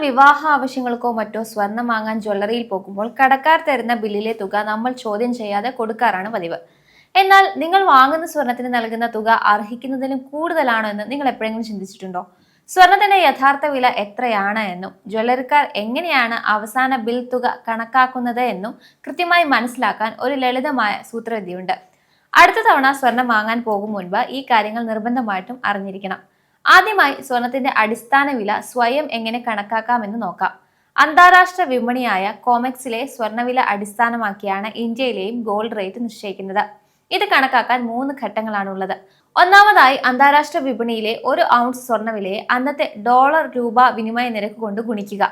വിവാഹ ആവശ്യങ്ങൾക്കോ മറ്റോ സ്വർണം വാങ്ങാൻ ജ്വല്ലറിയിൽ പോകുമ്പോൾ കടക്കാർ തരുന്ന ബില്ലിലെ തുക നമ്മൾ ചോദ്യം ചെയ്യാതെ കൊടുക്കാറാണ് പതിവ്. എന്നാൽ നിങ്ങൾ വാങ്ങുന്ന സ്വർണത്തിന് നൽകുന്ന തുക അർഹിക്കുന്നതിലും കൂടുതലാണോ എന്ന് നിങ്ങൾ എപ്പോഴെങ്കിലും ചിന്തിച്ചിട്ടുണ്ടോ? സ്വർണത്തിന്റെ യഥാർത്ഥ വില എത്രയാണ് എന്നും ജ്വല്ലറിക്കാർ എങ്ങനെയാണ് അവസാന ബിൽ തുക കണക്കാക്കുന്നത് എന്നും കൃത്യമായി മനസ്സിലാക്കാൻ ഒരു ലളിതമായ സൂത്രവിദ്യയുണ്ട്. അടുത്ത തവണ സ്വർണം വാങ്ങാൻ പോകും മുൻപ് ഈ കാര്യങ്ങൾ നിർബന്ധമായിട്ടും അറിഞ്ഞിരിക്കണം. ആദ്യമായി സ്വർണത്തിന്റെ അടിസ്ഥാന വില സ്വയം എങ്ങനെ കണക്കാക്കാമെന്ന് നോക്കാം. അന്താരാഷ്ട്ര വിപണിയായ കോമെക്സിലെ സ്വർണ്ണവില അടിസ്ഥാനമാക്കിയാണ് ഇന്ത്യയിലെയും ഗോൾഡ് റേറ്റ് നിശ്ചയിക്കുന്നത്. ഇത് കണക്കാക്കാൻ 3 ഘട്ടങ്ങളാണുള്ളത്. ഒന്നാമതായി അന്താരാഷ്ട്ര വിപണിയിലെ 1 ഔൺസ് സ്വർണ്ണവിലയെ അന്നത്തെ ഡോളർ രൂപ വിനിമയ നിരക്ക് കൊണ്ട് ഗുണിക്കുക.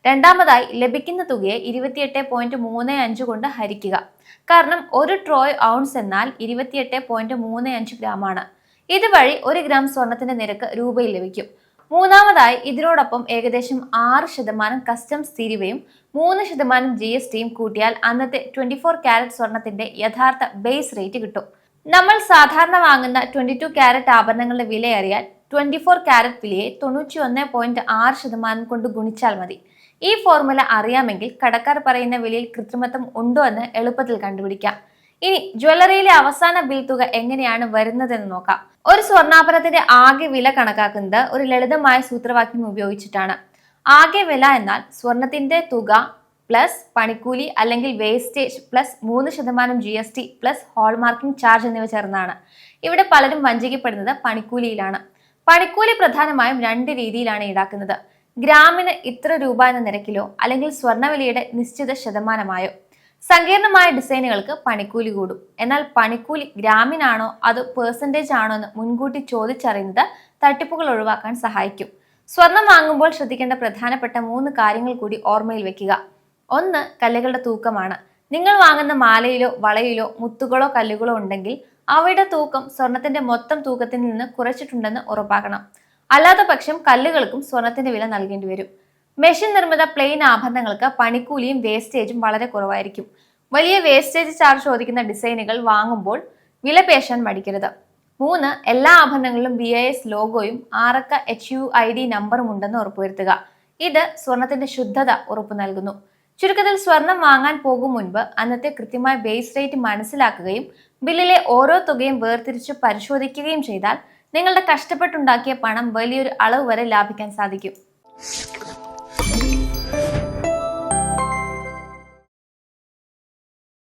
രണ്ടാമതായി ലഭിക്കുന്ന തുകയെ 28.35 കൊണ്ട് ഹരിക്കുക. കാരണം 1 ട്രോയ് ഔൺസ് എന്നാൽ 28.35 ഗ്രാമാണ്. ഇതുവഴി 1 ഗ്രാം സ്വർണത്തിന്റെ നിരക്ക് രൂപയിൽ ലഭിക്കും. മൂന്നാമതായി ഇതിനോടൊപ്പം ഏകദേശം 6% കസ്റ്റംസ് തീരുവയും 3% GSTയും കൂട്ടിയാൽ അന്നത്തെ 24 കാരറ്റ് സ്വർണത്തിന്റെ യഥാർത്ഥ ബേസ് റേറ്റ് കിട്ടും. നമ്മൾ സാധാരണ വാങ്ങുന്ന 22 കാരറ്റ് ആഭരണങ്ങളുടെ വില അറിയാൻ 24 കാരറ്റ് വിലയെ 91.6% കൊണ്ട് ഗുണിച്ചാൽ മതി. ഈ ഫോർമുല അറിയാമെങ്കിൽ കടക്കാർ പറയുന്ന വിലയിൽ കൃത്രിമത്വം ഉണ്ടോ എന്ന് എളുപ്പത്തിൽ കണ്ടുപിടിക്കാം. ഇനി ജ്വല്ലറിയിലെ അവസാന ബിൽ തുക എങ്ങനെയാണ് വരുന്നതെന്ന് നോക്കാം. ഒരു സ്വർണ്ണാഭരണത്തിന്റെ ആകെ വില കണക്കാക്കുന്നത് ഒരു ലളിതമായ സൂത്രവാക്യം ഉപയോഗിച്ചിട്ടാണ്. ആകെ വില എന്നാൽ സ്വർണത്തിന്റെ തുക പ്ലസ് പണിക്കൂലി അല്ലെങ്കിൽ wastage plus 3% GST plus hallmarking charge എന്നിവ ചേർന്നാണ്. ഇവിടെ പലരും വഞ്ചിക്കപ്പെടുന്നത് പണിക്കൂലിയിലാണ്. പണിക്കൂലി പ്രധാനമായും 2 രീതിയിലാണ് ഈടാക്കുന്നത്. ഗ്രാമിന് ഇത്ര രൂപ എന്ന നിരക്കിലോ അല്ലെങ്കിൽ സ്വർണ്ണവിലയുടെ നിശ്ചിത ശതമാനമായോ. സങ്കീർണമായ ഡിസൈനുകൾക്ക് പണിക്കൂലി കൂടും. എന്നാൽ പണിക്കൂലി ഗ്രാമിനാണോ അതോ പെർസെൻറ്റേജ് ആണോ എന്ന് മുൻകൂട്ടി ചോദിച്ചറിയുന്നത് തട്ടിപ്പുകൾ ഒഴിവാക്കാൻ സഹായിക്കും. സ്വർണം വാങ്ങുമ്പോൾ ശ്രദ്ധിക്കേണ്ട പ്രധാനപ്പെട്ട 3 കാര്യങ്ങൾ കൂടി ഓർമ്മയിൽ വെക്കുക. 1. കല്ലുകളുടെ തൂക്കമാണ്. നിങ്ങൾ വാങ്ങുന്ന മാലയിലോ വളയിലോ മുത്തുകളോ കല്ലുകളോ ഉണ്ടെങ്കിൽ അവയുടെ തൂക്കം സ്വർണത്തിന്റെ മൊത്തം തൂക്കത്തിൽ നിന്ന് കുറച്ചിട്ടുണ്ടെന്ന് ഉറപ്പാക്കണം. അല്ലാത്ത പക്ഷം കല്ലുകൾക്കും സ്വർണത്തിന്റെ വില നൽകേണ്ടി വരും. മെഷീൻ നിർമ്മിത പ്ലെയിൻ ആഭരണങ്ങൾക്ക് പണിക്കൂലിയും വേസ്റ്റേജും വളരെ കുറവായിരിക്കും. വലിയ വേസ്റ്റേജ് ചാർജ് ചോദിക്കുന്ന ഡിസൈനുകൾ വാങ്ങുമ്പോൾ വില പേശാൻ മടിക്കരുത്. 3. എല്ലാ ആഭരണങ്ങളിലും BIS ലോഗോയും 6 അക്ക HUID നമ്പറും ഉണ്ടെന്ന് ഉറപ്പുവരുത്തുക. ഇത് സ്വർണത്തിന്റെ ശുദ്ധത ഉറപ്പു നൽകുന്നു. ചുരുക്കത്തിൽ സ്വർണം വാങ്ങാൻ പോകും മുൻപ് അന്നത്തെ കൃത്യമായ ബേസ് റേറ്റ് മനസ്സിലാക്കുകയും ബില്ലിലെ ഓരോ തുകയും വേർതിരിച്ച് പരിശോധിക്കുകയും ചെയ്താൽ നിങ്ങളുടെ കഷ്ടപ്പെട്ടുണ്ടാക്കിയ പണം വലിയൊരു അളവ് വരെ ലാഭിക്കാൻ സാധിക്കും.